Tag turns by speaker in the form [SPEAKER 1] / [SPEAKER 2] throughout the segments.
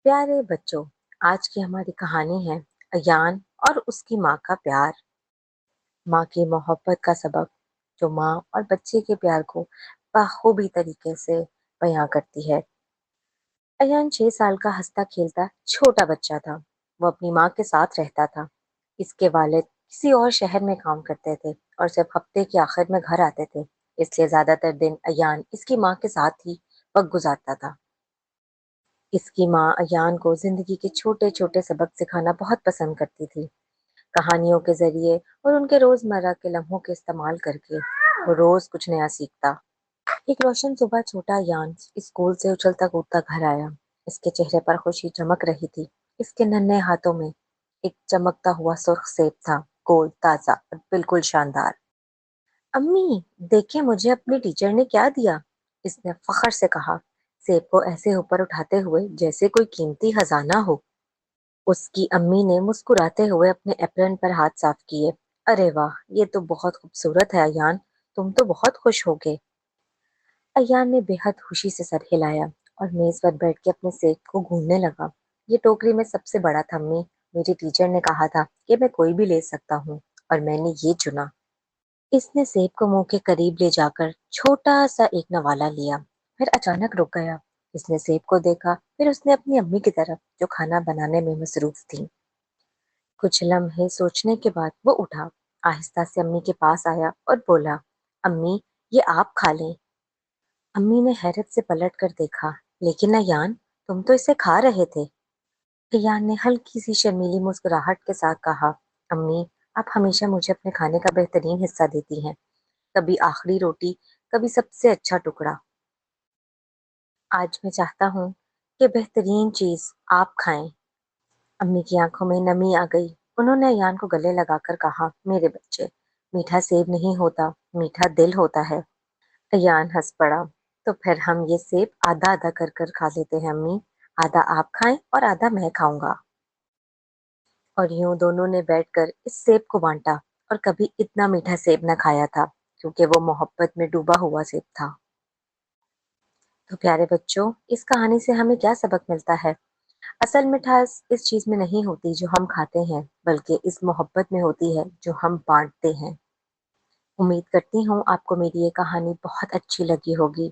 [SPEAKER 1] پیارے بچوں، آج کی ہماری کہانی ہے ایان اور اس کی ماں کا پیار۔ ماں کی محبت کا سبق جو ماں اور بچے کے پیار کو بخوبی طریقے سے بیان کرتی ہے۔ ایان 6 سال کا ہنستا کھیلتا چھوٹا بچہ تھا۔ وہ اپنی ماں کے ساتھ رہتا تھا۔ اس کے والد کسی اور شہر میں کام کرتے تھے اور صرف ہفتے کے آخر میں گھر آتے تھے، اس لیے زیادہ تر دن ایان اس کی ماں کے ساتھ ہی وقت گزارتا تھا۔ اس کی ماں ایان کو زندگی کے چھوٹے چھوٹے سبق سکھانا بہت پسند کرتی تھی۔ کہانیوں کے ذریعے اور ان کے روزمرہ کے لمحوں کے استعمال کر کے وہ روز کچھ نیا سیکھتا۔ ایک روشن صبح چھوٹا ایان اسکول سے اچھلتا کودتا گھر آیا۔ اس کے چہرے پر خوشی چمک رہی تھی۔ اس کے ننھے ہاتھوں میں ایک چمکتا ہوا سرخ سیب تھا، گول، تازہ اور بالکل شاندار۔ امی، دیکھیں مجھے اپنی ٹیچر نے کیا دیا، اس نے فخر سے کہا، سیب کو ایسے اوپر اٹھاتے ہوئے جیسے کوئی قیمتی خزانہ ہو۔ اس کی امی نے مسکراتے ہوئے اپنے ایپرن پر ہاتھ صاف کیے۔ ارے واہ، یہ تو بہت خوبصورت ہے ایان، تم تو بہت خوش ہوگے۔ ایان نے بے حد خوشی سے سر ہلایا اور میز پر بیٹھ کے اپنے سیب کو گھوننے لگا۔ یہ ٹوکری میں سب سے بڑا تھا امی، میری ٹیچر نے کہا تھا کہ میں کوئی بھی لے سکتا ہوں اور میں نے یہ چنا۔ اس نے سیب کو منہ کے قریب لے جا کر چھوٹا سا ایک نوالا لیا، پھر اچانک رک گیا۔ اس نے سیب کو دیکھا، پھر اس نے اپنی امی کی طرف جو کھانا بنانے میں مصروف تھی۔ کچھ لمحے سوچنے کے بعد وہ اٹھا، آہستہ سے امی کے پاس آیا اور بولا، امی یہ آپ کھا لیں۔ امی نے حیرت سے پلٹ کر دیکھا، لیکن ایان تم تو اسے کھا رہے تھے۔ ایان نے ہلکی سی شرمیلی مسکراہٹ کے ساتھ کہا، امی آپ ہمیشہ مجھے اپنے کھانے کا بہترین حصہ دیتی ہیں، کبھی آخری روٹی، کبھی سب سے اچھا ٹکڑا۔ آج میں چاہتا ہوں کہ بہترین چیز آپ کھائیں۔ امی کی آنکھوں میں نمی آ گئی۔ انہوں نے ایان کو گلے لگا کر کہا، میرے بچے، میٹھا سیب نہیں ہوتا، میٹھا دل ہوتا ہے۔ ایان ہنس پڑا، تو پھر ہم یہ سیب آدھا آدھا کر کر کھا لیتے ہیں امی، آدھا آپ کھائیں اور آدھا میں کھاؤں گا۔ اور یوں دونوں نے بیٹھ کر اس سیب کو بانٹا، اور کبھی اتنا میٹھا سیب نہ کھایا تھا کیونکہ وہ محبت میں ڈوبا ہوا سیب تھا۔ تو پیارے بچوں، اس کہانی سے ہمیں کیا سبق ملتا ہے؟ اصل مٹھاس اس چیز میں نہیں ہوتی جو ہم کھاتے ہیں، بلکہ اس محبت میں ہوتی ہے جو ہم بانٹتے ہیں۔ امید کرتی ہوں آپ کو میری یہ کہانی بہت اچھی لگی ہوگی۔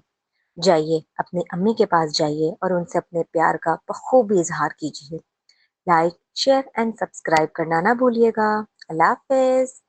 [SPEAKER 1] جائیے اپنی امی کے پاس جائیے اور ان سے اپنے پیار کا بخوبی اظہار کیجیے۔ لائک، شیئر اینڈ سبسکرائب کرنا نہ بھولیے گا۔ اللہ حافظ۔